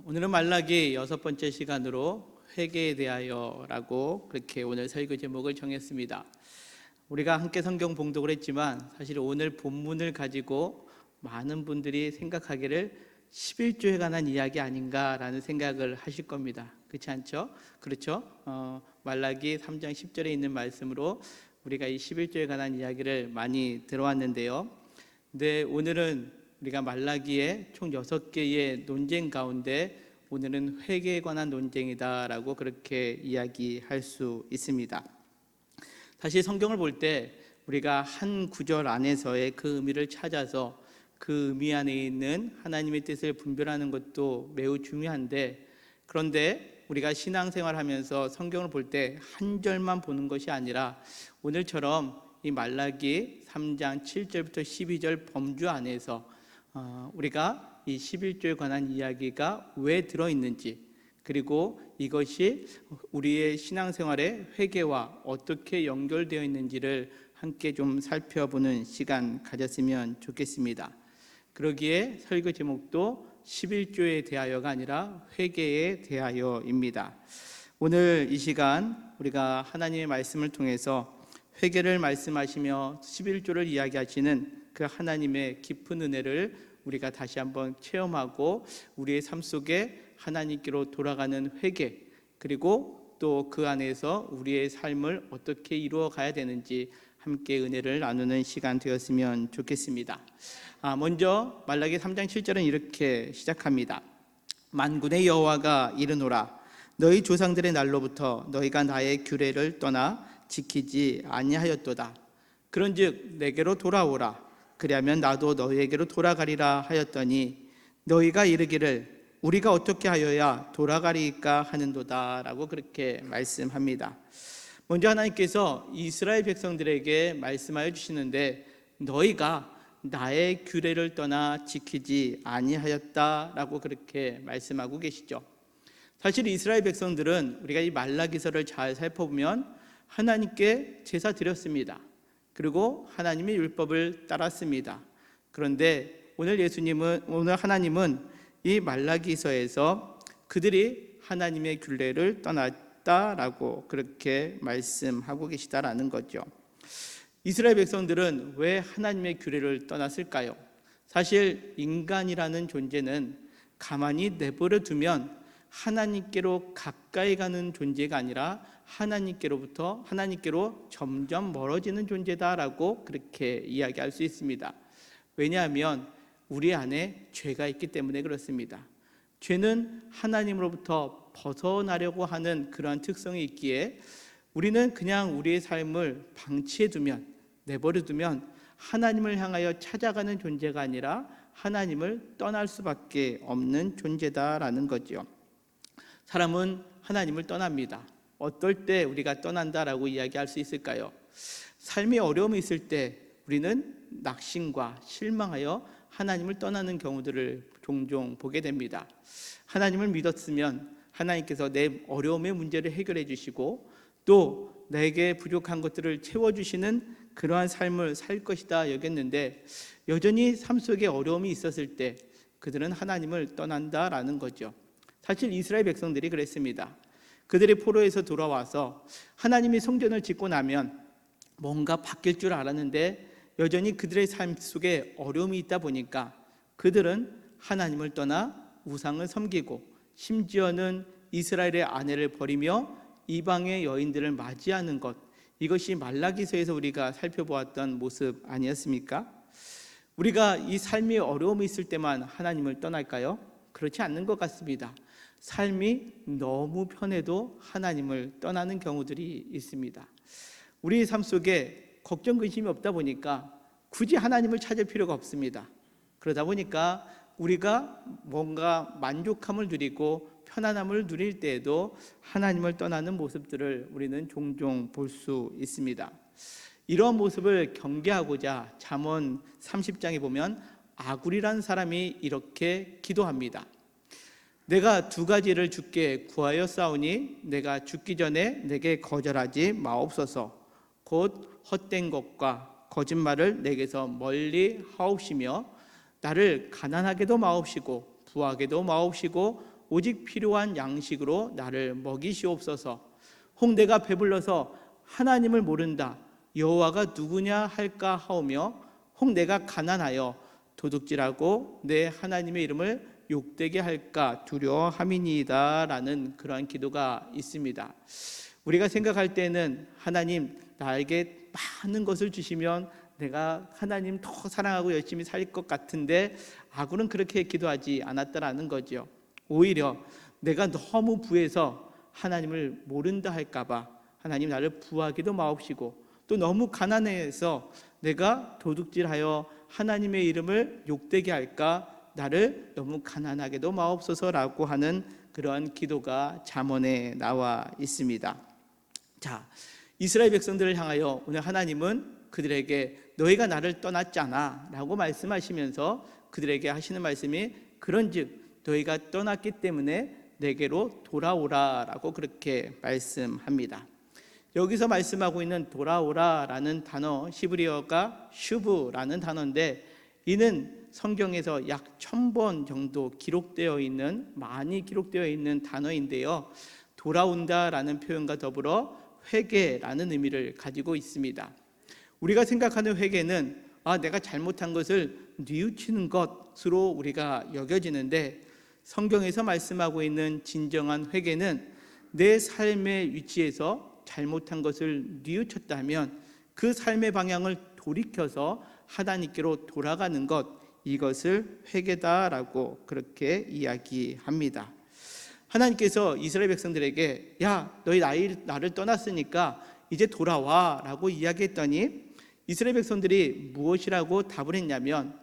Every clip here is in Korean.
오늘은 말라기 6번째 시간으로 회개에 대하여라고 그렇게 오늘 설교 제목을 정했습니다. 우리가 함께 성경 봉독을 했지만 사실 오늘 본문을 가지고 많은 분들이 생각하기를 11조에 관한 이야기 아닌가라는 생각을 하실 겁니다. 그렇지 않죠? 그렇죠? 말라기 3장 10절에 있는 말씀으로 우리가 이 11조에 관한 이야기를 많이 들어왔는데요. 근데 오늘은 우리가 말라기의 총 6개의 논쟁 가운데 오늘은 회개에 관한 논쟁이다라고 그렇게 이야기할 수 있습니다. 사실 성경을 볼 때 우리가 한 구절 안에서의 그 의미를 찾아서 그 의미 안에 있는 하나님의 뜻을 분별하는 것도 매우 중요한데, 그런데 우리가 신앙생활하면서 성경을 볼 때 한 절만 보는 것이 아니라 오늘처럼 이 말라기 3장 7절부터 12절 범주 안에서 우리가 이 11조에 관한 이야기가 왜 들어있는지, 그리고 이것이 우리의 신앙생활의 회개와 어떻게 연결되어 있는지를 함께 좀 살펴보는 시간 가졌으면 좋겠습니다. 그러기에 설교 제목도 11조에 대하여가 아니라 회개에 대하여입니다. 오늘 이 시간 우리가 하나님의 말씀을 통해서 회개를 말씀하시며 11조를 이야기하시는 그 하나님의 깊은 은혜를 우리가 다시 한번 체험하고 우리의 삶 속에 하나님께로 돌아가는 회개, 그리고 또 그 안에서 우리의 삶을 어떻게 이루어 가야 되는지 함께 은혜를 나누는 시간 되었으면 좋겠습니다. 먼저 말라기 3장 7절은 이렇게 시작합니다. 만군의 여호와가 이르노라, 너희 조상들의 날로부터 너희가 나의 규례를 떠나 지키지 아니하였도다. 그런즉 내게로 돌아오라, 그리하면 나도 너희에게로 돌아가리라 하였더니 너희가 이르기를 우리가 어떻게 하여야 돌아가리까 하는도다 라고 그렇게 말씀합니다. 먼저 하나님께서 이스라엘 백성들에게 말씀하여 주시는데, 너희가 나의 규례를 떠나 지키지 아니하였다라고 그렇게 말씀하고 계시죠. 사실 이스라엘 백성들은 우리가 이 말라기서를 잘 살펴보면 하나님께 제사 드렸습니다. 그리고 하나님의 율법을 따랐습니다. 그런데 오늘 하나님은 이 말라기서에서 그들이 하나님의 규례를 떠났다라고 그렇게 말씀하고 계시다라는 거죠. 이스라엘 백성들은 왜 하나님의 규례를 떠났을까요? 사실 인간이라는 존재는 가만히 내버려 두면 하나님께로 가까이 가는 존재가 아니라 하나님께로 점점 멀어지는 존재다라고 그렇게 이야기할 수 있습니다. 왜냐하면 우리 안에 죄가 있기 때문에 그렇습니다. 죄는 하나님으로부터 벗어나려고 하는 그러한 특성이 있기에 우리는 그냥 우리의 삶을 방치해두면, 내버려두면 하나님을 향하여 찾아가는 존재가 아니라 하나님을 떠날 수밖에 없는 존재다라는 거죠. 사람은 하나님을 떠납니다. 어떨 때 우리가 떠난다라고 이야기할 수 있을까요? 삶의 어려움이 있을 때 우리는 낙심과 실망하여 하나님을 떠나는 경우들을 종종 보게 됩니다. 하나님을 믿었으면 하나님께서 내 어려움의 문제를 해결해 주시고 또 내게 부족한 것들을 채워주시는 그러한 삶을 살 것이다 여겼는데, 여전히 삶 속에 어려움이 있었을 때 그들은 하나님을 떠난다라는 거죠. 사실 이스라엘 백성들이 그랬습니다. 그들이 포로에서 돌아와서 하나님이 성전을 짓고 나면 뭔가 바뀔 줄 알았는데 여전히 그들의 삶 속에 어려움이 있다 보니까 그들은 하나님을 떠나 우상을 섬기고 심지어는 이스라엘의 아내를 버리며 이방의 여인들을 맞이하는 것, 이것이 말라기서에서 우리가 살펴보았던 모습 아니었습니까? 우리가 이 삶의 어려움이 있을 때만 하나님을 떠날까요? 그렇지 않는 것 같습니다. 삶이 너무 편해도 하나님을 떠나는 경우들이 있습니다. 우리 삶 속에 걱정 근심이 없다 보니까 굳이 하나님을 찾을 필요가 없습니다. 그러다 보니까 우리가 뭔가 만족함을 누리고 편안함을 누릴 때에도 하나님을 떠나는 모습들을 우리는 종종 볼 수 있습니다. 이러한 모습을 경계하고자 잠언 30장에 보면 아굴이라는 사람이 이렇게 기도합니다. 내가 2가지를 주께 구하여 싸우니 내가 죽기 전에 내게 거절하지 마옵소서. 곧 헛된 것과 거짓말을 내게서 멀리 하옵시며 나를 가난하게도 마옵시고 부하게도 마옵시고 오직 필요한 양식으로 나를 먹이시옵소서. 혹 내가 배불러서 하나님을 모른다, 여호와가 누구냐 할까 하오며, 혹 내가 가난하여 도둑질하고 내 하나님의 이름을 욕되게 할까 두려워함이니이다 라는 그러한 기도가 있습니다. 우리가 생각할 때는 하나님 나에게 많은 것을 주시면 내가 하나님 더 사랑하고 열심히 살 것 같은데, 아굴은 그렇게 기도하지 않았다라는 거죠. 오히려 내가 너무 부해서 하나님을 모른다 할까봐 하나님 나를 부하기도 마옵시고, 또 너무 가난해서 내가 도둑질하여 하나님의 이름을 욕되게 할까 나를 너무 가난하게도 마옵소서라고 하는 그러한 기도가 잠언에 나와 있습니다. 자, 이스라엘 백성들을 향하여 오늘 하나님은 그들에게 너희가 나를 떠났잖아 라고 말씀하시면서 그들에게 하시는 말씀이, 그런즉 너희가 떠났기 때문에 내게로 돌아오라 라고 그렇게 말씀합니다. 여기서 말씀하고 있는 돌아오라 라는 단어, 히브리어가 슈브라는 단어인데, 이는 성경에서 약 1000번 정도 기록되어 있는, 많이 기록되어 있는 단어인데요, 돌아온다 라는 표현과 더불어 회개라는 의미를 가지고 있습니다. 우리가 생각하는 회개는 내가 잘못한 것을 뉘우치는 것으로 우리가 여겨지는데, 성경에서 말씀하고 있는 진정한 회개는 내 삶의 위치에서 잘못한 것을 뉘우쳤다면 그 삶의 방향을 돌이켜서 하나님께로 돌아가는 것, 이것을 회개다라고 그렇게 이야기합니다. 하나님께서 이스라엘 백성들에게 야, 너희 나를 떠났으니까 이제 돌아와 라고 이야기했더니, 이스라엘 백성들이 무엇이라고 답을 했냐면,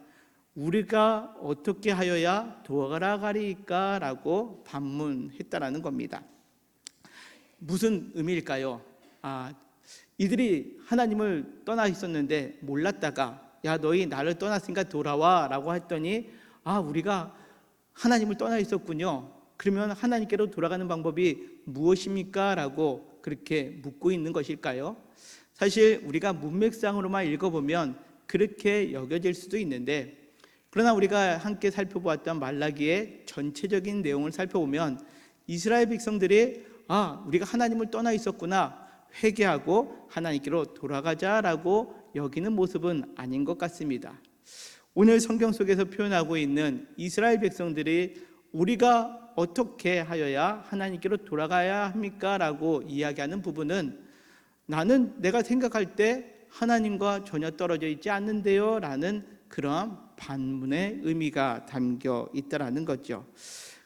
우리가 어떻게 하여야 돌아가리까 라고 반문했다라는 겁니다. 무슨 의미일까요? 이들이 하나님을 떠나 있었는데 몰랐다가 야, 너희 나를 떠났으니까 돌아와 라고 했더니, 우리가 하나님을 떠나 있었군요. 그러면 하나님께로 돌아가는 방법이 무엇입니까? 라고 그렇게 묻고 있는 것일까요? 사실 우리가 문맥상으로만 읽어보면 그렇게 여겨질 수도 있는데, 그러나 우리가 함께 살펴보았던 말라기의 전체적인 내용을 살펴보면 이스라엘 백성들이 우리가 하나님을 떠나 있었구나, 회개하고 하나님께로 돌아가자라고 여기는 모습은 아닌 것 같습니다. 오늘 성경 속에서 표현하고 있는 이스라엘 백성들이 우리가 어떻게 하여야 하나님께로 돌아가야 합니까? 라고 이야기하는 부분은, 나는 내가 생각할 때 하나님과 전혀 떨어져 있지 않는데요 라는 그러한 반문의 의미가 담겨 있다라는 거죠.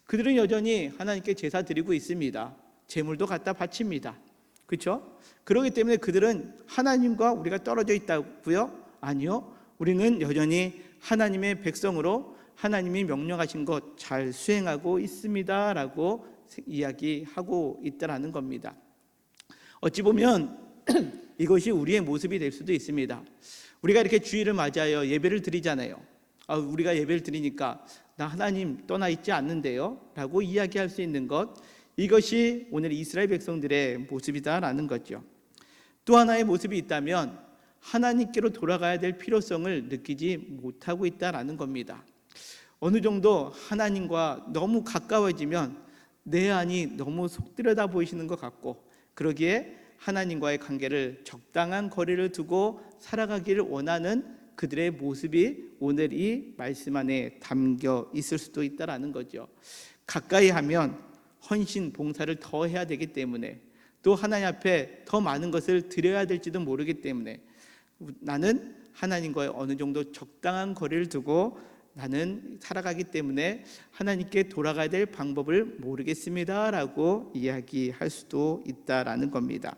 그들은 여전히 하나님께 제사 드리고 있습니다. 제물도 갖다 바칩니다. 그렇죠? 그렇기 때문에 그들은 하나님과 우리가 떨어져 있다고요? 아니요. 우리는 여전히 하나님의 백성으로 하나님이 명령하신 것 잘 수행하고 있습니다 라고 이야기하고 있다라는 겁니다. 어찌 보면 이것이 우리의 모습이 될 수도 있습니다. 우리가 이렇게 주일을 맞이하여 예배를 드리잖아요. 우리가 예배를 드리니까 나 하나님 떠나 있지 않는데요 라고 이야기할 수 있는 것, 이것이 오늘 이스라엘 백성들의 모습이다라는 거죠. 또 하나의 모습이 있다면 하나님께로 돌아가야 될 필요성을 느끼지 못하고 있다라는 겁니다. 어느 정도 하나님과 너무 가까워지면 내 안이 너무 속들여다 보이시는 것 같고, 그러기에 하나님과의 관계를 적당한 거리를 두고 살아가기를 원하는 그들의 모습이 오늘 이 말씀 안에 담겨 있을 수도 있다라는 거죠. 가까이 하면 헌신, 봉사를 더 해야 되기 때문에, 또 하나님 앞에 더 많은 것을 드려야 될지도 모르기 때문에, 나는 하나님과의 어느 정도 적당한 거리를 두고 나는 살아가기 때문에 하나님께 돌아가야 될 방법을 모르겠습니다 라고 이야기할 수도 있다라는 겁니다.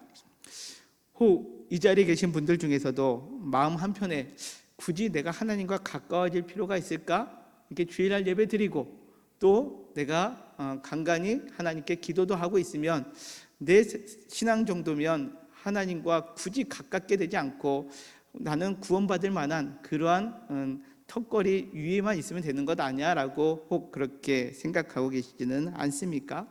이 자리에 계신 분들 중에서도 마음 한편에 굳이 내가 하나님과 가까워질 필요가 있을까? 이렇게 주일날 예배 드리고 또 내가 간간히 하나님께 기도도 하고 있으면 내 신앙 정도면 하나님과 굳이 가깝게 되지 않고 나는 구원받을 만한 그러한 턱걸이 위에만 있으면 되는 것 아니야 라고 혹 그렇게 생각하고 계시지는 않습니까?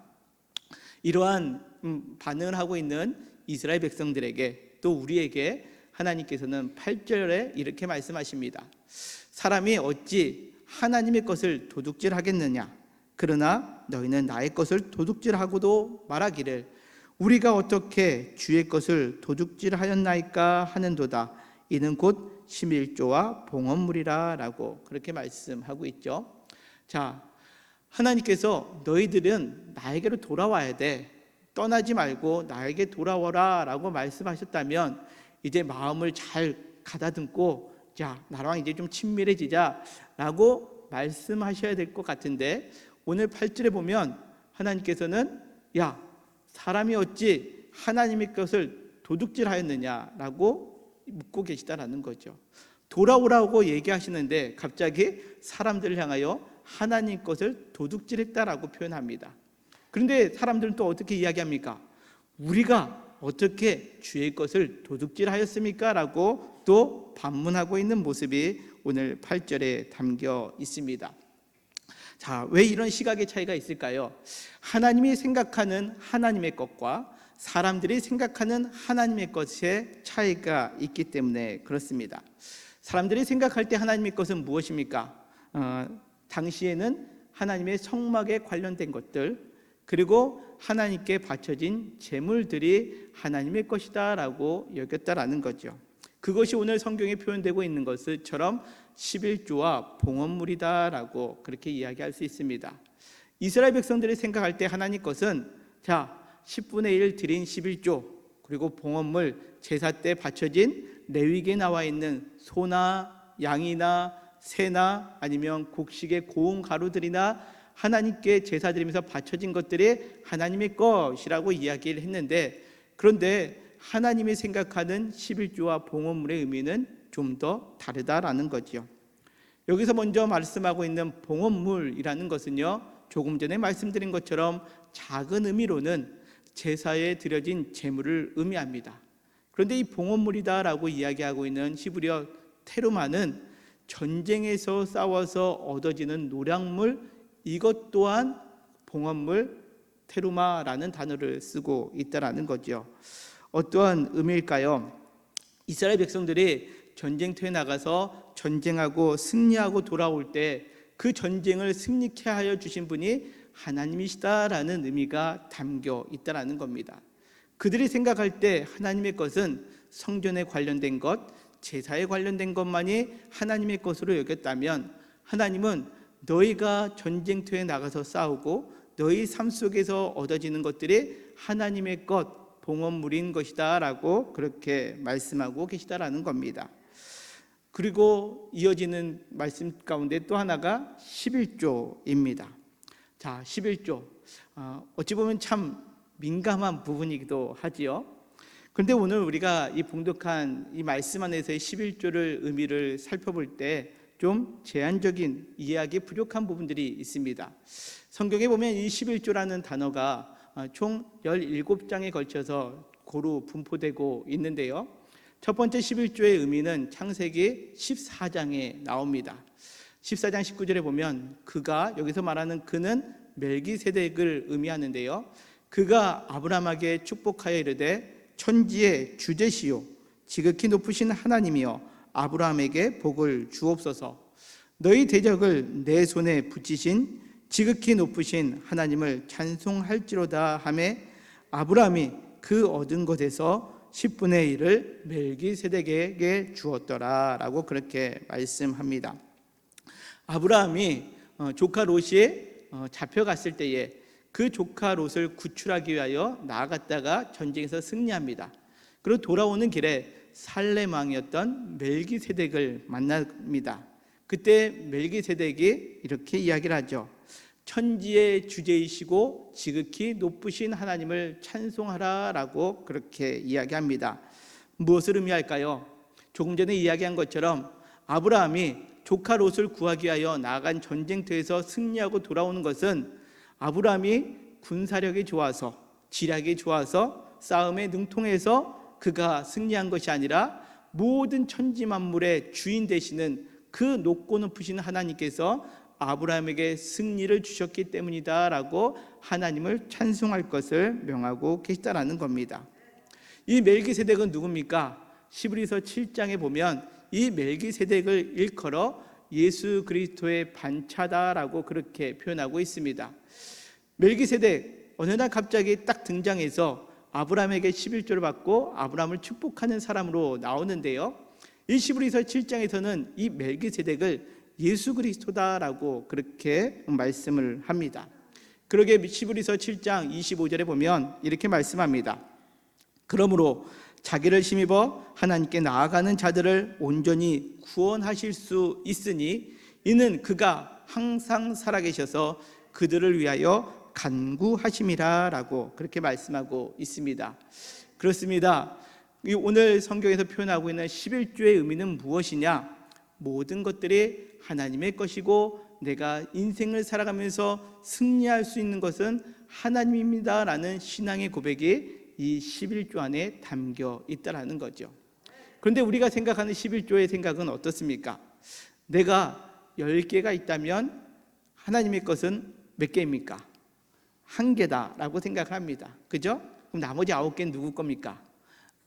이러한 반응을 하고 있는 이스라엘 백성들에게, 또 우리에게 하나님께서는 8절에 이렇게 말씀하십니다. 사람이 어찌 하나님의 것을 도둑질하겠느냐? 그러나 너희는 나의 것을 도둑질하고도 말하기를 우리가 어떻게 주의 것을 도둑질하였나이까 하는도다. 이는 곧 11조와 봉헌물이라 라고 그렇게 말씀하고 있죠. 자, 하나님께서 너희들은 나에게로 돌아와야 돼, 떠나지 말고 나에게 돌아와라 라고 말씀하셨다면 이제 마음을 잘 가다듬고 자, 나랑 이제 좀 친밀해지자 라고 말씀하셔야 될 것 같은데, 오늘 8절에 보면 하나님께서는 야, 사람이 어찌 하나님의 것을 도둑질하였느냐라고 묻고 계시다라는 거죠. 돌아오라고 얘기하시는데 갑자기 사람들을 향하여 하나님 것을 도둑질했다라고 표현합니다. 그런데 사람들은 또 어떻게 이야기합니까? 우리가 어떻게 주의 것을 도둑질하였습니까? 라고 또 반문하고 있는 모습이 오늘 8절에 담겨 있습니다. 자, 왜 이런 시각의 차이가 있을까요? 하나님이 생각하는 하나님의 것과 사람들이 생각하는 하나님의 것의 차이가 있기 때문에 그렇습니다. 사람들이 생각할 때 하나님의 것은 무엇입니까? 당시에는 하나님의 성막에 관련된 것들, 그리고 하나님께 바쳐진 제물들이 하나님의 것이다 라고 여겼다라는 거죠. 그것이 오늘 성경에 표현되고 있는 것처럼 11조와 봉헌물이다 라고 그렇게 이야기할 수 있습니다. 이스라엘 백성들이 생각할 때 하나님 것은 자, 10분의 1 드린 11조, 그리고 봉헌물, 제사 때 바쳐진 레위기에 나와 있는 소나 양이나 새나 아니면 곡식의 고운 가루들이나 하나님께 제사 드리면서 바쳐진 것들이 하나님의 것이라고 이야기를 했는데, 그런데 하나님이 생각하는 11조와 봉헌물의 의미는 좀 더 다르다라는 거죠. 여기서 먼저 말씀하고 있는 봉헌물이라는 것은요, 조금 전에 말씀드린 것처럼 작은 의미로는 제사에 드려진 제물을 의미합니다. 그런데 이 봉헌물이다라고 이야기하고 있는 히브리어 테루마는 전쟁에서 싸워서 얻어지는 노량물, 이것 또한 봉헌물, 테루마라는 단어를 쓰고 있다라는 거죠. 어떠한 의미일까요? 이스라엘 백성들이 전쟁터에 나가서 전쟁하고 승리하고 돌아올 때 그 전쟁을 승리케 하여 주신 분이 하나님이시다라는 의미가 담겨 있다라는 겁니다. 그들이 생각할 때 하나님의 것은 성전에 관련된 것, 제사에 관련된 것만이 하나님의 것으로 여겼다면, 하나님은 너희가 전쟁터에 나가서 싸우고 너희 삶 속에서 얻어지는 것들이 하나님의 것, 봉헌물인 것이다 라고 그렇게 말씀하고 계시다라는 겁니다. 그리고 이어지는 말씀 가운데 또 하나가 11조입니다. 자, 11조 어찌 보면 참 민감한 부분이기도 하지요. 그런데 오늘 우리가 이 봉독한 이 말씀 안에서의 11조를 의미를 살펴볼 때 좀 제한적인 이해하기 부족한 부분들이 있습니다. 성경에 보면 이 11조라는 단어가 총 17장에 걸쳐서 고루 분포되고 있는데요, 첫 번째 11조의 의미는 창세기 14장에 나옵니다. 14장 19절에 보면 그가, 여기서 말하는 그는 멜기세덱을 의미하는데요, 그가 아브라함에게 축복하여 이르되 천지의 주제시요 지극히 높으신 하나님이여 아브라함에게 복을 주옵소서. 너희 대적을 내 손에 붙이신 지극히 높으신 하나님을 찬송할지로다 하매 아브라함이 그 얻은 것에서 10분의 1을 멜기세덱에게 주었더라 라고 그렇게 말씀합니다. 아브라함이 조카 롯이 잡혀갔을 때에 그 조카 롯을 구출하기 위하여 나아갔다가 전쟁에서 승리합니다. 그리고 돌아오는 길에 살렘 왕이었던 멜기세덱을 만납니다. 그때 멜기세덱이 이렇게 이야기를 하죠. 천지의 주제이시고 지극히 높으신 하나님을 찬송하라 라고 그렇게 이야기합니다. 무엇을 의미할까요? 조금 전에 이야기한 것처럼 아브라함이 조카 롯을 구하기 위하여 나아간 전쟁터에서 승리하고 돌아오는 것은 아브라함이 군사력이 좋아서, 지략이 좋아서, 싸움에 능통해서 그가 승리한 것이 아니라 모든 천지 만물의 주인 되시는 그 높고 높으신 하나님께서 아브라함에게 승리를 주셨기 때문이다 라고 하나님을 찬송할 것을 명하고 계시다라는 겁니다. 이 멜기세덱은 누굽니까? 히브리서 7장에 보면 이 멜기세덱을 일컬어 예수 그리스도의 반차다라고 그렇게 표현하고 있습니다. 멜기세덱 어느 날 갑자기 딱 등장해서 아브라함에게 11조를 받고 아브라함을 축복하는 사람으로 나오는데요, 이 히브리서 7장에서는 이 멜기세덱을 예수 그리스도다라고 그렇게 말씀을 합니다. 그러게 히브리서 7장 25절에 보면 이렇게 말씀합니다. 그러므로 자기를 힘입어 하나님께 나아가는 자들을 온전히 구원하실 수 있으니 이는 그가 항상 살아계셔서 그들을 위하여 간구하심이라 라고 그렇게 말씀하고 있습니다. 그렇습니다. 오늘 성경에서 표현하고 있는 11조의 의미는 무엇이냐? 모든 것들이 하나님의 것이고 내가 인생을 살아가면서 승리할 수 있는 것은 하나님입니다 라는 신앙의 고백이 이 11조 안에 담겨 있다라는 거죠. 그런데 우리가 생각하는 11조의 생각은 어떻습니까? 내가 10개가 있다면 하나님의 것은 몇 개입니까? 1개다라고 생각합니다. 그죠? 그럼 나머지 9개는 누구 겁니까?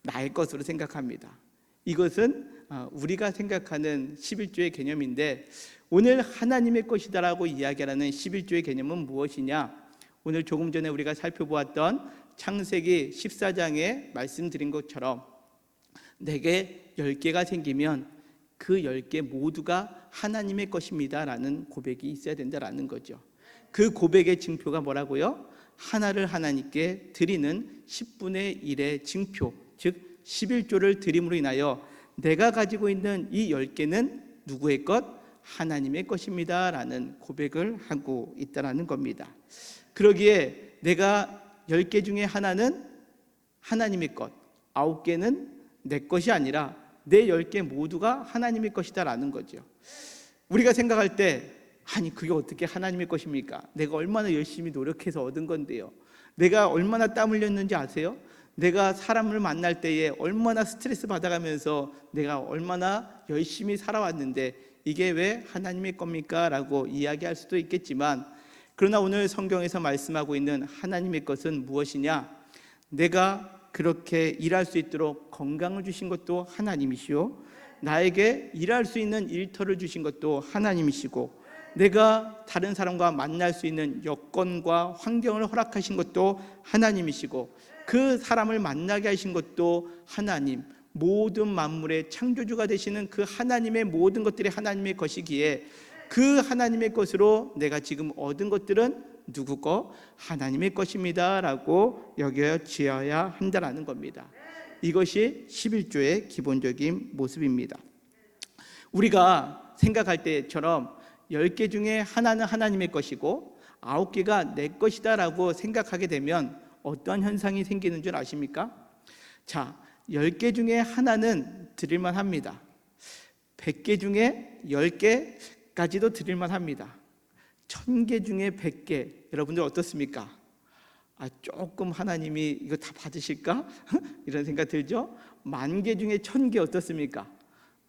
나의 것으로 생각합니다. 이것은 우리가 생각하는 11조의 개념인데, 오늘 하나님의 것이다라고 이야기하는 11조의 개념은 무엇이냐? 오늘 조금 전에 우리가 살펴보았던 창세기 14장에 말씀드린 것처럼 내게 10개가 생기면 그 10개 모두가 하나님의 것입니다 라는 고백이 있어야 된다라는 거죠. 그 고백의 증표가 뭐라고요? 하나를 하나님께 드리는 10분의 1의 증표, 즉 11조를 드림으로 인하여 내가 가지고 있는 이 10개는 누구의 것? 하나님의 것입니다 라는 고백을 하고 있다는 겁니다. 그러기에 내가 10개 중에 하나는 하나님의 것, 9개는 내 것이 아니라 내 10개 모두가 하나님의 것이다 라는 거죠. 우리가 생각할 때 아니 그게 어떻게 하나님의 것입니까? 내가 얼마나 열심히 노력해서 얻은 건데요, 내가 얼마나 땀 흘렸는지 아세요? 내가 사람을 만날 때에 얼마나 스트레스 받아가면서 내가 얼마나 열심히 살아왔는데 이게 왜 하나님의 겁니까? 라고 이야기할 수도 있겠지만, 그러나 오늘 성경에서 말씀하고 있는 하나님의 것은 무엇이냐? 내가 그렇게 일할 수 있도록 건강을 주신 것도 하나님이시오, 나에게 일할 수 있는 일터를 주신 것도 하나님이시고, 내가 다른 사람과 만날 수 있는 여건과 환경을 허락하신 것도 하나님이시고, 그 사람을 만나게 하신 것도 하나님, 모든 만물의 창조주가 되시는 그 하나님의 모든 것들이 하나님의 것이기에 그 하나님의 것으로 내가 지금 얻은 것들은 누구 거? 하나님의 것입니다 라고 여겨지어야 한다는 겁니다. 이것이 11조의 기본적인 모습입니다. 우리가 생각할 때처럼 10개 중에 하나는 하나님의 것이고 9개가 내 것이다 라고 생각하게 되면 어떤 현상이 생기는 줄 아십니까? 자, 10개 중에 하나는 드릴만 합니다. 100개 중에 10개까지도 드릴만 합니다. 1000개 중에 100개, 여러분들 어떻습니까? 조금 하나님이 이거 다 받으실까? 이런 생각 들죠? 10,000개 중에 1000개 어떻습니까?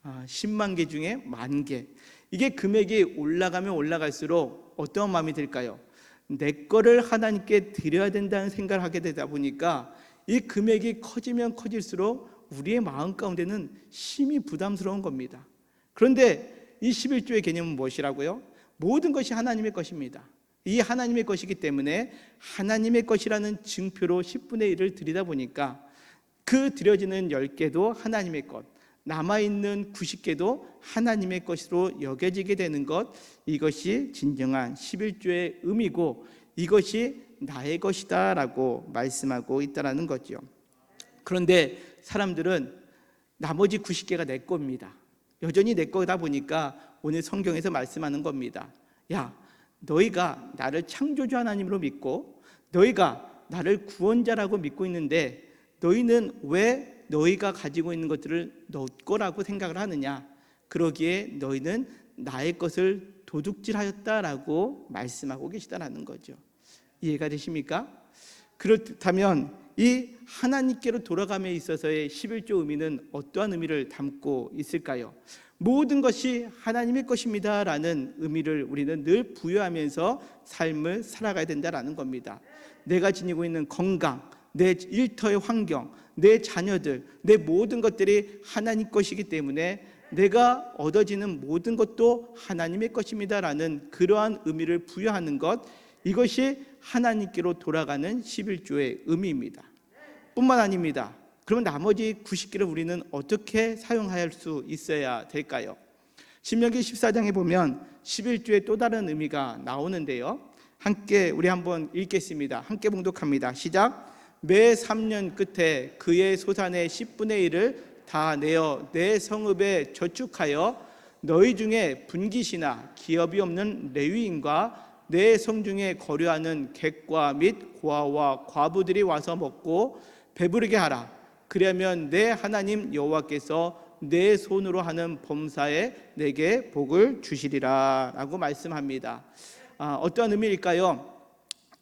10만 개 중에 10,000개. 이게 금액이 올라가면 올라갈수록 어떤 마음이 들까요? 내 거를 하나님께 드려야 된다는 생각을 하게 되다 보니까 이 금액이 커지면 커질수록 우리의 마음 가운데는 심히 부담스러운 겁니다. 그런데 이 11조의 개념은 무엇이라고요? 모든 것이 하나님의 것입니다. 이 하나님의 것이기 때문에 하나님의 것이라는 증표로 10분의 1을 드리다 보니까 그 드려지는 10개도 하나님의 것, 남아있는 90개도 하나님의 것으로 여겨지게 되는 것, 이것이 진정한 11조의 의미고 이것이 나의 것이다 라고 말씀하고 있다는 거죠. 그런데 사람들은 나머지 90개가 내 겁니다. 여전히 내 거다 보니까 오늘 성경에서 말씀하는 겁니다. 야, 너희가 나를 창조주 하나님으로 믿고 너희가 나를 구원자라고 믿고 있는데 너희는 왜 너희가 가지고 있는 것들을 너 거라고 생각을 하느냐? 그러기에 너희는 나의 것을 도둑질하였다라고 말씀하고 계시다라는 거죠. 이해가 되십니까? 그렇다면 이 하나님께로 돌아감에 있어서의 11조 의미는 어떠한 의미를 담고 있을까요? 모든 것이 하나님의 것입니다 라는 의미를 우리는 늘 부여하면서 삶을 살아가야 된다라는 겁니다. 내가 지니고 있는 건강, 내 일터의 환경, 내 자녀들, 내 모든 것들이 하나님 것이기 때문에 내가 얻어지는 모든 것도 하나님의 것입니다 라는 그러한 의미를 부여하는 것, 이것이 하나님께로 돌아가는 11조의 의미입니다. 뿐만 아닙니다. 그럼 나머지 90개를 우리는 어떻게 사용할 수 있어야 될까요? 신명기 14장에 보면 11조의 또 다른 의미가 나오는데요. 함께 우리 한번 읽겠습니다. 함께 봉독합니다. 시작. 매 3년 끝에 그의 소산의 10분의 1을 다 내어 내 성읍에 저축하여 너희 중에 분깃이나 기업이 없는 레위인과 내 성중에 거류하는 객과 및 고아와 과부들이 와서 먹고 배부르게 하라. 그러면 내 하나님 여호와께서 내 손으로 하는 범사에 내게 복을 주시리라 라고 말씀합니다. 어떠한 의미일까요?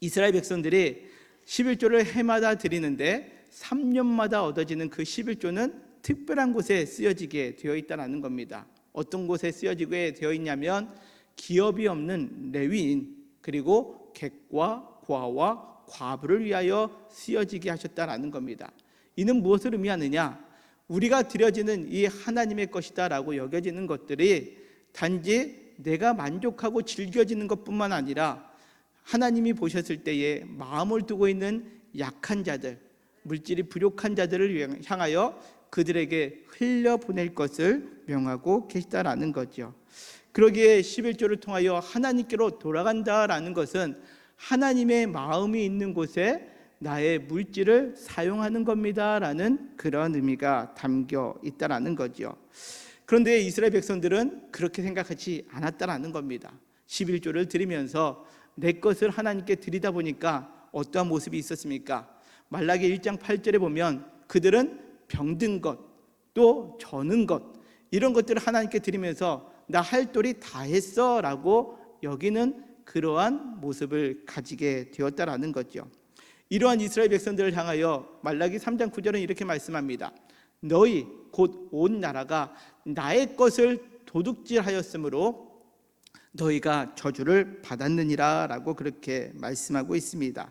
이스라엘 백성들이 11조를 해마다 드리는데 3년마다 얻어지는 그 11조는 특별한 곳에 쓰여지게 되어 있다는 겁니다. 어떤 곳에 쓰여지게 되어 있냐면 기업이 없는 레위인 그리고 객과 고아와 과부를 위하여 쓰여지게 하셨다는 겁니다. 이는 무엇을 의미하느냐? 우리가 드려지는 이 하나님의 것이다 라고 여겨지는 것들이 단지 내가 만족하고 즐겨지는 것뿐만 아니라 하나님이 보셨을 때에 마음을 두고 있는 약한 자들, 물질이 부족한 자들을 향하여 그들에게 흘려보낼 것을 명하고 계시다라는 거죠. 그러기에 11조를 통하여 하나님께로 돌아간다라는 것은 하나님의 마음이 있는 곳에 나의 물질을 사용하는 겁니다라는 그런 의미가 담겨 있다라는 거죠. 그런데 이스라엘 백성들은 그렇게 생각하지 않았다라는 겁니다. 11조를 드리면서 내 것을 하나님께 드리다 보니까 어떠한 모습이 있었습니까? 말라기 1장 8절에 보면 그들은 병든 것, 또 저는 것 이런 것들을 하나님께 드리면서 나 할 도리 다 했어 라고 여기는 그러한 모습을 가지게 되었다라는 거죠. 이러한 이스라엘 백성들을 향하여 말라기 3장 9절은 이렇게 말씀합니다. 너희 곧 온 나라가 나의 것을 도둑질하였으므로 너희가 저주를 받았느니라 라고 그렇게 말씀하고 있습니다.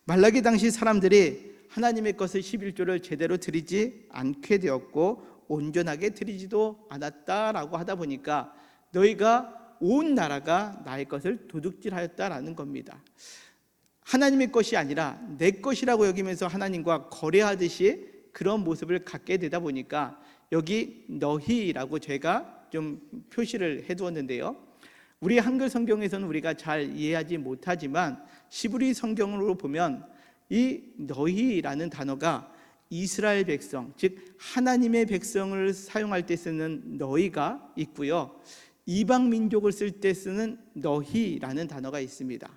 말라기 당시 사람들이 하나님의 것을 11조를 제대로 드리지 않게 되었고 온전하게 드리지도 않았다라고 하다 보니까 너희가 온 나라가 나의 것을 도둑질하였다라는 겁니다. 하나님의 것이 아니라 내 것이라고 여기면서 하나님과 거래하듯이 그런 모습을 갖게 되다 보니까 여기 너희라고 제가 좀 표시를 해두었는데요. 우리 한글 성경에서는 우리가 잘 이해하지 못하지만 시브리 성경으로 보면 이 너희라는 단어가 이스라엘 백성, 즉 하나님의 백성을 사용할 때 쓰는 너희가 있고요. 이방 민족을 쓸 때 쓰는 너희라는 단어가 있습니다.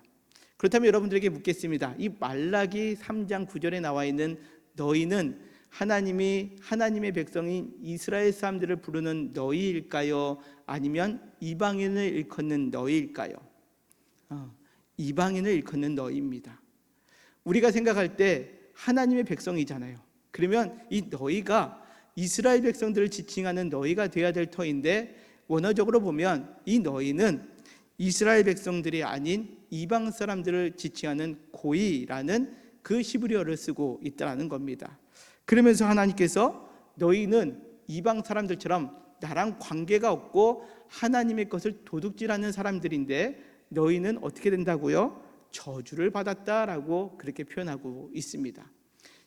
그렇다면 여러분들에게 묻겠습니다. 이 말라기 3장 9절에 나와 있는 너희는 하나님의 백성인 이스라엘 사람들을 부르는 너희일까요? 아니면 이방인을 일컫는 너희일까요? 이방인을 일컫는 너희입니다. 우리가 생각할 때 하나님의 백성이잖아요. 그러면 이 너희가 이스라엘 백성들을 지칭하는 너희가 되어야 될 터인데 원어적으로 보면 이 너희는 이스라엘 백성들이 아닌 이방 사람들을 지칭하는 고이라는 그 히브리어를 쓰고 있다는 겁니다. 그러면서 하나님께서 너희는 이방 사람들처럼 나랑 관계가 없고 하나님의 것을 도둑질하는 사람들인데 너희는 어떻게 된다고요? 저주를 받았다라고 그렇게 표현하고 있습니다.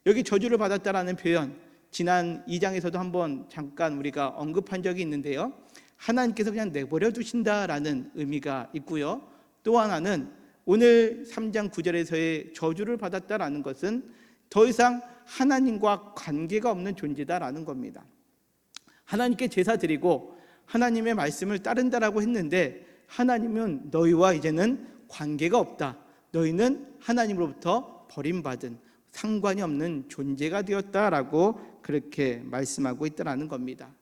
여기 저주를 받았다라는 표현 지난 2장에서도 한번 잠깐 우리가 언급한 적이 있는데요. 하나님께서 그냥 내버려 두신다라는 의미가 있고요. 또 하나는 오늘 3장 9절에서의 저주를 받았다라는 것은 더 이상 하나님과 관계가 없는 존재다라는 겁니다. 하나님께 제사 드리고 하나님의 말씀을 따른다라고 했는데 하나님은 너희와 이제는 관계가 없다. 너희는 하나님으로부터 버림받은 상관이 없는 존재가 되었다라고 그렇게 말씀하고 있다라는 겁니다.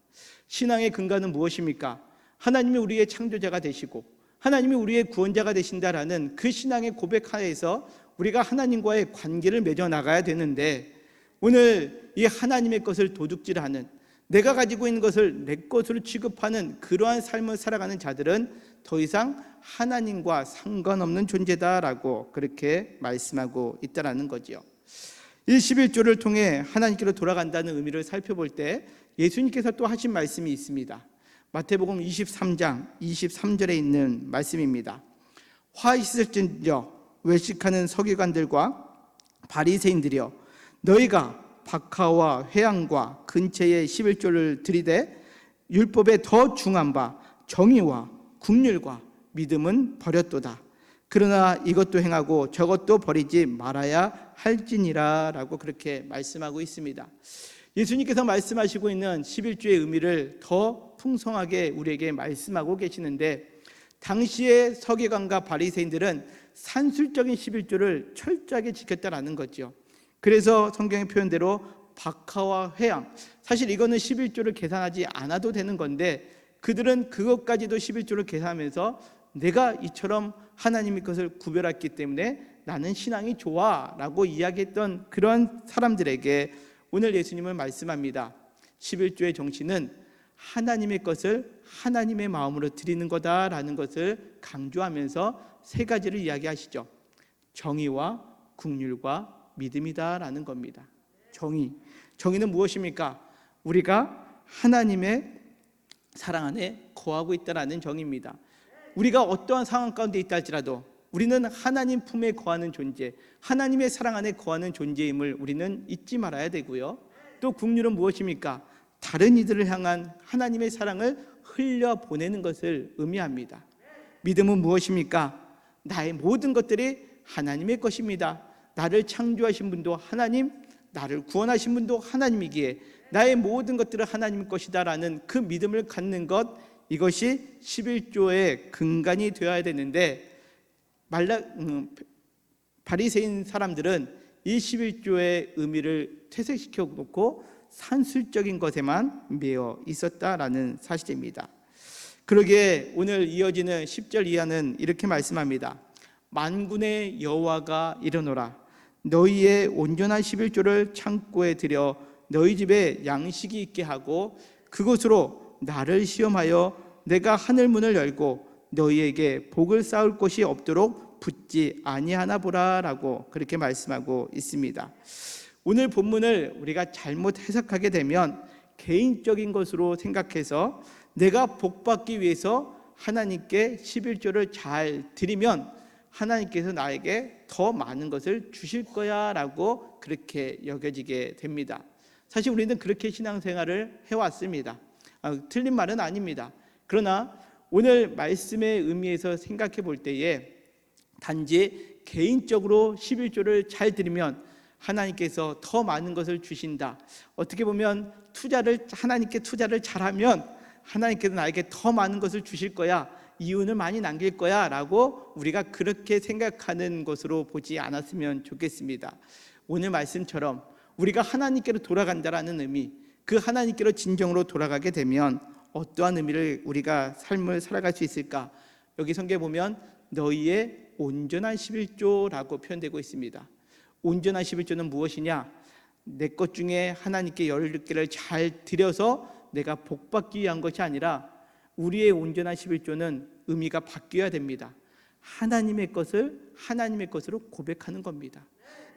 신앙의 근간은 무엇입니까? 하나님이 우리의 창조자가 되시고 하나님이 우리의 구원자가 되신다라는 그 신앙의 고백 하에서 우리가 하나님과의 관계를 맺어 나가야 되는데 오늘 이 하나님의 것을 도둑질하는 내가 가지고 있는 것을 내 것으로 취급하는 그러한 삶을 살아가는 자들은 더 이상 하나님과 상관없는 존재다라고 그렇게 말씀하고 있다라는 거죠. 이 11조를 통해 하나님께로 돌아간다는 의미를 살펴볼 때 예수님께서 또 하신 말씀이 있습니다. 마태복음 23장 23절에 있는 말씀입니다. 화 있을진저 외식하는 서기관들과 바리새인들이여, 너희가 박하와 회향과 근처에 11조를 들이되 율법에 더 중한 바 정의와 국률과 믿음은 버렸도다. 그러나 이것도 행하고 저것도 버리지 말아야 할지니라 라고 그렇게 말씀하고 있습니다. 예수님께서 말씀하시고 있는 11조의 의미를 더 풍성하게 우리에게 말씀하고 계시는데, 당시의 서기관과 바리새인들은 산술적인 11조를 철저하게 지켰다라는 거죠. 그래서 성경의 표현대로 박하와 회향, 사실 이거는 11조를 계산하지 않아도 되는 건데 그들은 그것까지도 11조를 계산하면서 내가 이처럼 하나님의 것을 구별했기 때문에 나는 신앙이 좋아 라고 이야기했던 그런 사람들에게 오늘 예수님은 말씀합니다. 11조의 정신은 하나님의 것을 하나님의 마음으로 드리는 거다라는 것을 강조하면서 세 가지를 이야기하시죠. 정의와 국률과 믿음이다라는 겁니다. 정의는 무엇입니까? 우리가 하나님의 사랑 안에 거하고 있다라는 정의입니다. 우리가 어떠한 상황 가운데 있다 할지라도 우리는 하나님 품에 거하는 존재, 하나님의 사랑 안에 거하는 존재임을 우리는 잊지 말아야 되고요. 또 국률은 무엇입니까? 다른 이들을 향한 하나님의 사랑을 흘려보내는 것을 의미합니다. 믿음은 무엇입니까? 나의 모든 것들이 하나님의 것입니다. 나를 창조하신 분도 하나님, 나를 구원하신 분도 하나님이기에 나의 모든 것들은 하나님 것이다 라는 그 믿음을 갖는 것, 이것이 11조의 근간이 되어야 되는데 바리새인 사람들은 이 11조의 의미를 퇴색시켜 놓고 산술적인 것에만 매여 있었다라는 사실입니다. 그러기에 오늘 이어지는 10절 이하는 이렇게 말씀합니다. 만군의 여호와가 이르노라, 너희의 온전한 11조를 창고에 들여 너희 집에 양식이 있게 하고 그것으로 나를 시험하여 내가 하늘 문을 열고 너희에게 복을 쌓을 곳이 없도록 붙지 아니하나 보라 라고 그렇게 말씀하고 있습니다. 오늘 본문을 우리가 잘못 해석하게 되면 개인적인 것으로 생각해서 내가 복받기 위해서 하나님께 11조를 잘 드리면 하나님께서 나에게 더 많은 것을 주실 거야 라고 그렇게 여겨지게 됩니다. 사실 우리는 그렇게 신앙생활을 해왔습니다. 틀린 말은 아닙니다. 그러나 오늘 말씀의 의미에서 생각해 볼 때에 단지 개인적으로 11조를 잘 드리면 하나님께서 더 많은 것을 주신다. 어떻게 보면 하나님께 투자를 잘하면 하나님께서 나에게 더 많은 것을 주실 거야, 이윤을 많이 남길 거야 라고 우리가 그렇게 생각하는 것으로 보지 않았으면 좋겠습니다. 오늘 말씀처럼 우리가 하나님께로 돌아간다라는 의미, 그 하나님께로 진정으로 돌아가게 되면 어떠한 의미를 우리가 삶을 살아갈 수 있을까? 여기 성경에 보면 너희의 온전한 11조라고 표현되고 있습니다. 온전한 11조는 무엇이냐? 내 것 중에 하나님께 10개를 잘 드려서 내가 복받기 위한 것이 아니라 우리의 온전한 11조는 의미가 바뀌어야 됩니다. 하나님의 것을 하나님의 것으로 고백하는 겁니다.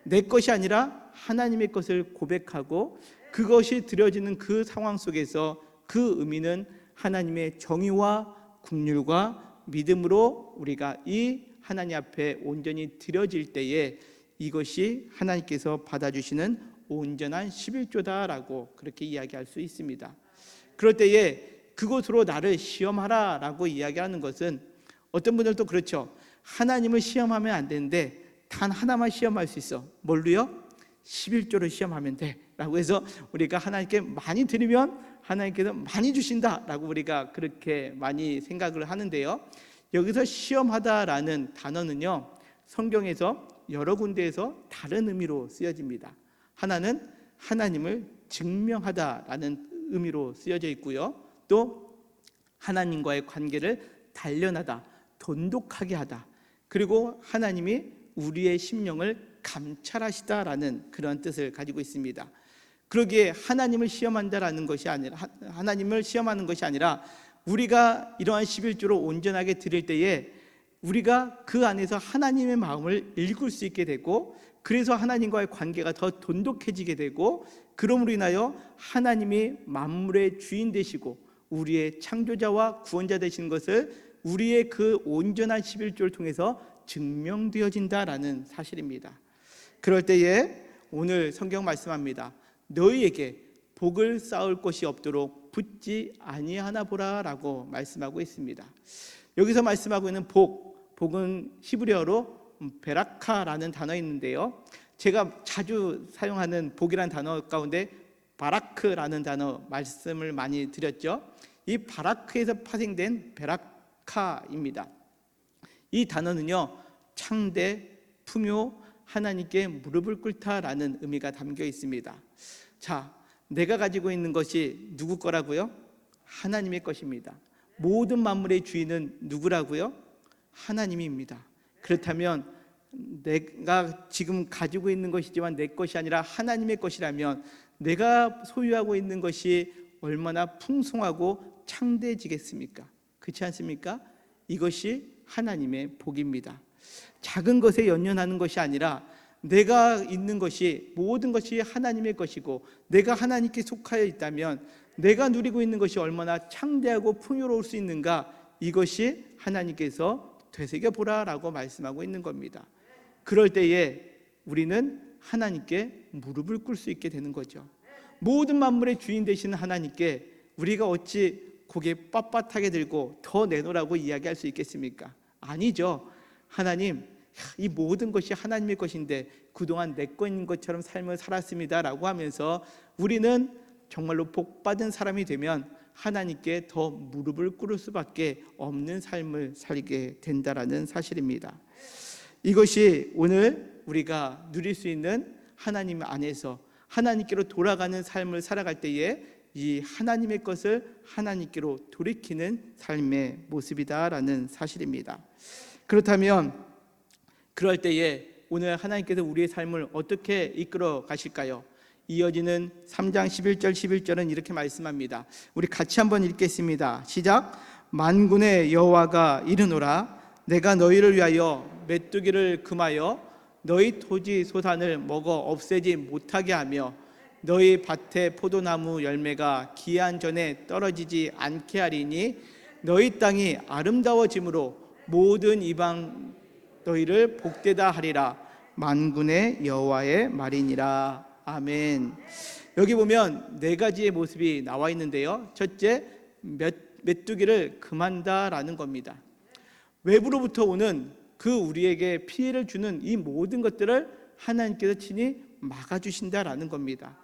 내 것이 아니라 하나님의 것을 고백하고 그것이 드려지는 그 상황 속에서 그 의미는 하나님의 정의와 국률과 믿음으로 우리가 이 하나님 앞에 온전히 드려질 때에 이것이 하나님께서 받아주시는 온전한 11조다라고 그렇게 이야기할 수 있습니다. 그럴 때에 그것으로 나를 시험하라 라고 이야기하는 것은 어떤 분들도 그렇죠. 하나님을 시험하면 안 되는데 단 하나만 시험할 수 있어. 뭘로요? 11조를 시험하면 돼 라고 해서 우리가 하나님께 많이 드리면 하나님께서 많이 주신다 라고 우리가 그렇게 많이 생각을 하는데요, 여기서 시험하다라는 단어는요 성경에서 여러 군데에서 다른 의미로 쓰여집니다. 하나는 하나님을 증명하다라는 의미로 쓰여져 있고요, 또 하나님과의 관계를 단련하다, 돈독하게 하다, 그리고 하나님이 우리의 심령을 감찰하시다라는 그런 뜻을 가지고 있습니다. 그러기에 하나님을 시험한다라는 것이 아니라, 하나님을 시험하는 것이 아니라 우리가 이러한 11조로 온전하게 드릴 때에 우리가 그 안에서 하나님의 마음을 읽을 수 있게 되고, 그래서 하나님과의 관계가 더 돈독해지게 되고, 그러므로 인하여 하나님이 만물의 주인 되시고 우리의 창조자와 구원자 되시는 것을 우리의 그 온전한 11조를 통해서 증명되어진다라는 사실입니다. 그럴 때에 오늘 성경 말씀합니다. 너희에게 복을 쌓을 것이 없도록 붙지 아니하나 보라라고 말씀하고 있습니다. 여기서 말씀하고 있는 복은 히브리어로 베라카라는 단어 있는데요. 제가 자주 사용하는 복이라는 단어 가운데 바라크라는 단어 말씀을 많이 드렸죠. 이 바라크에서 파생된 베라카입니다. 이 단어는요, 창대, 풍요, 하나님께 무릎을 꿇다라는 의미가 담겨 있습니다. 자, 내가 가지고 있는 것이 누구 거라고요? 하나님의 것입니다. 모든 만물의 주인은 누구라고요? 하나님입니다. 그렇다면 내가 지금 가지고 있는 것이지만 내 것이 아니라 하나님의 것이라면 내가 소유하고 있는 것이 얼마나 풍성하고 창대해지겠습니까? 그렇지 않습니까? 이것이 하나님의 복입니다. 작은 것에 연연하는 것이 아니라 내가 있는 것이 모든 것이 하나님의 것이고 내가 하나님께 속하여 있다면 내가 누리고 있는 것이 얼마나 창대하고 풍요로울 수 있는가, 이것이 하나님께서 되새겨보라라고 말씀하고 있는 겁니다. 그럴 때에 우리는 하나님께 무릎을 꿇을 수 있게 되는 거죠. 모든 만물의 주인 되시는 하나님께 우리가 어찌 고개 빳빳하게 들고 더 내놓으라고 이야기할 수 있겠습니까? 아니죠. 하나님, 이 모든 것이 하나님의 것인데 그동안 내 것인 것처럼 삶을 살았습니다 라고 하면서 우리는 정말로 복받은 사람이 되면 하나님께 더 무릎을 꿇을 수밖에 없는 삶을 살게 된다라는 사실입니다. 이것이 오늘 우리가 누릴 수 있는 하나님 안에서 하나님께로 돌아가는 삶을 살아갈 때에 이 하나님의 것을 하나님께로 돌이키는 삶의 모습이다라는 사실입니다. 그렇다면 그럴 때에 오늘 하나님께서 우리의 삶을 어떻게 이끌어 가실까요? 이어지는 3장 11절은 이렇게 말씀합니다. 우리 같이 한번 읽겠습니다. 시작. 만군의 여호와가 이르노라, 내가 너희를 위하여 메뚜기를 금하여 너희 토지 소산을 먹어 없애지 못하게 하며 너희 밭의 포도나무 열매가 기한 전에 떨어지지 않게 하리니 너희 땅이 아름다워짐으로 모든 이방 너희를 복되다 하리라. 만군의 여호와의 말이니라. 아멘. 여기 보면 네 가지의 모습이 나와 있는데요. 첫째, 메뚜기를 금한다라는 겁니다. 외부로부터 오는 그 우리에게 피해를 주는 이 모든 것들을 하나님께서 친히 막아주신다라는 겁니다.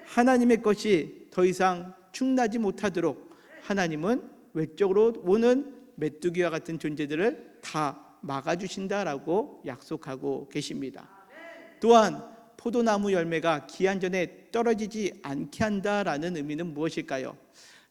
하나님의 것이 더 이상 충나지 못하도록 하나님은 외적으로 오는 메뚜기와 같은 존재들을 다 막아주신다라고 약속하고 계십니다. 또한 포도나무 열매가 기한 전에 떨어지지 않게 한다라는 의미는 무엇일까요?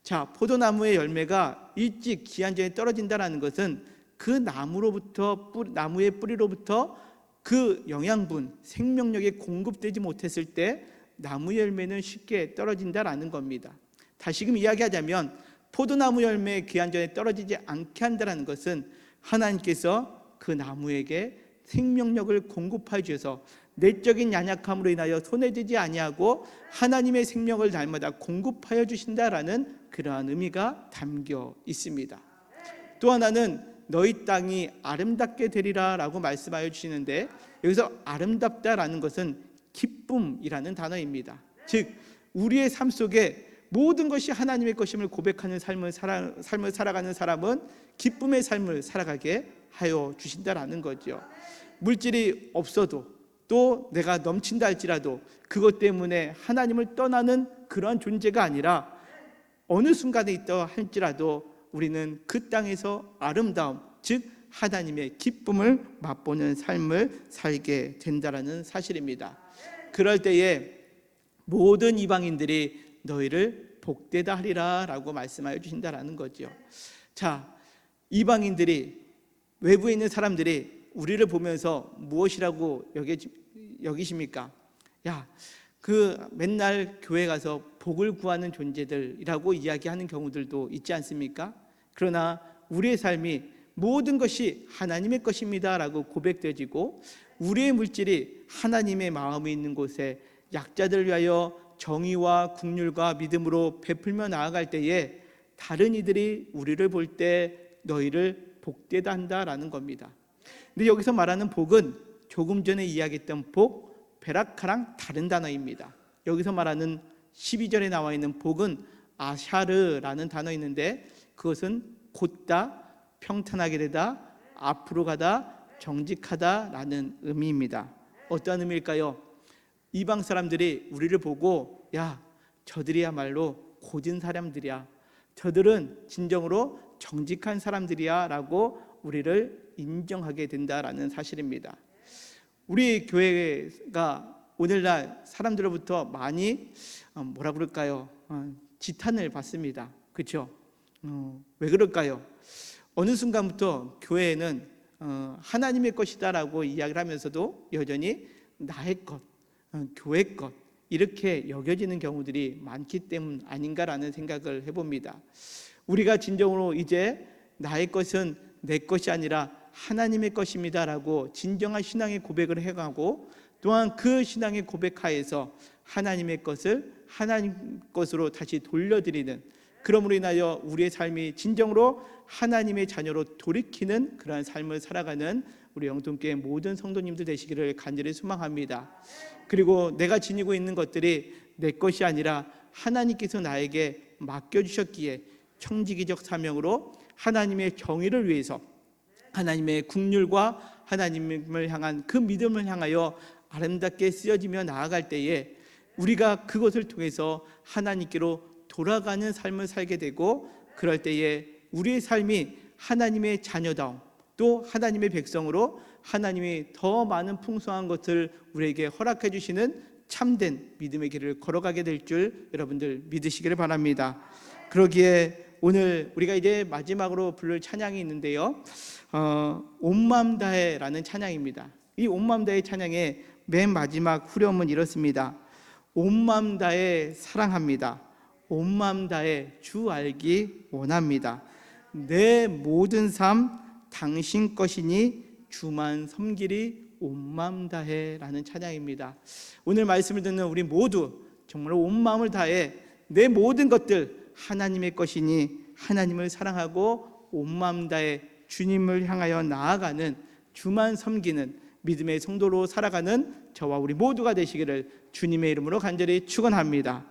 자, 포도나무의 열매가 일찍 기한 전에 떨어진다라는 것은 그 나무의 뿌리로부터 그 영양분, 생명력이 공급되지 못했을 때 나무 열매는 쉽게 떨어진다라는 겁니다. 다시금 이야기하자면 포도나무 열매의 기한 전에 떨어지지 않게 한다는 것은 하나님께서 그 나무에게 생명력을 공급하여 주셔서 내적인 연약함으로 인하여 손해되지 아니하고 하나님의 생명을 날마다 공급하여 주신다라는 그러한 의미가 담겨 있습니다. 또 하나는 너희 땅이 아름답게 되리라 라고 말씀하여 주시는데, 여기서 아름답다라는 것은 기쁨이라는 단어입니다. 즉 우리의 삶 속에 모든 것이 하나님의 것임을 고백하는 삶을 살아가는 사람은 기쁨의 삶을 살아가게 하여 주신다라는 거죠. 물질이 없어도 또 내가 넘친다 할지라도 그것 때문에 하나님을 떠나는 그러한 존재가 아니라 어느 순간에 있다 할지라도 우리는 그 땅에서 아름다움, 즉 하나님의 기쁨을 맛보는 삶을 살게 된다라는 사실입니다. 그럴 때에 모든 이방인들이 너희를 복되다 하리라 라고 말씀하여 주신다라는 거죠. 자, 이방인들이, 외부에 있는 사람들이 우리를 보면서 무엇이라고 여기십니까? 야, 그 맨날 교회 가서 복을 구하는 존재들이라고 이야기하는 경우들도 있지 않습니까? 그러나 우리의 삶이 모든 것이 하나님의 것입니다 라고 고백되어지고 우리의 물질이 하나님의 마음이 있는 곳에 약자들을 위하여 정의와 긍휼과 믿음으로 베풀며 나아갈 때에 다른 이들이 우리를 볼 때 너희를 복되다 한다라는 겁니다. 근데 여기서 말하는 복은 조금 전에 이야기했던 복, 베라카랑 다른 단어입니다. 여기서 말하는 12절에 나와 있는 복은 아샤르라는 단어 있는데 그것은 곧다, 평탄하게 되다, 앞으로 가다, 정직하다라는 의미입니다. 어떤 의미일까요? 이방 사람들이 우리를 보고 야, 저들이야말로 고진 사람들이야, 저들은 진정으로 정직한 사람들이야 라고 우리를 인정하게 된다라는 사실입니다. 우리 교회가 오늘날 사람들로부터 많이 뭐라 그럴까요? 지탄을 받습니다. 그렇죠? 왜 그럴까요? 어느 순간부터 교회는 하나님의 것이다라고 이야기를 하면서도 여전히 나의 것, 교회 것 이렇게 여겨지는 경우들이 많기 때문 아닌가라는 생각을 해봅니다. 우리가 진정으로 이제 나의 것은 내 것이 아니라 하나님의 것입니다라고 진정한 신앙의 고백을 해가고 또한 그 신앙의 고백하에서 하나님의 것을 하나님 것으로 다시 돌려드리는, 그러므로 인하여 우리의 삶이 진정으로 하나님의 자녀로 돌이키는 그러한 삶을 살아가는 우리 영통교회 모든 성도님들 되시기를 간절히 소망합니다. 그리고 내가 지니고 있는 것들이 내 것이 아니라 하나님께서 나에게 맡겨주셨기에 청지기적 사명으로 하나님의 정의를 위해서 하나님의 국률과 하나님을 향한 그 믿음을 향하여 아름답게 쓰여지며 나아갈 때에 우리가 그것을 통해서 하나님께로 돌아가는 삶을 살게 되고, 그럴 때에 우리의 삶이 하나님의 자녀다움 또 하나님의 백성으로 하나님이 더 많은 풍성한 것을 우리에게 허락해 주시는 참된 믿음의 길을 걸어가게 될 줄 여러분들 믿으시기를 바랍니다. 그러기에 오늘 우리가 이제 마지막으로 부를 찬양이 있는데요, 온 마음 다해라는 찬양입니다. 이 온 마음 다해 찬양의 맨 마지막 후렴은 이렇습니다. 온 마음 다해 사랑합니다. 온 마음 다해 주 알기 원합니다. 내 모든 삶 당신 것이니 주만 섬기리 온 마음 다해 라는 찬양입니다. 오늘 말씀을 듣는 우리 모두 정말 온 마음을 다해 내 모든 것들 하나님의 것이니 하나님을 사랑하고 온 마음 다해 주님을 향하여 나아가는, 주만 섬기는 믿음의 성도로 살아가는 저와 우리 모두가 되시기를 주님의 이름으로 간절히 축원합니다.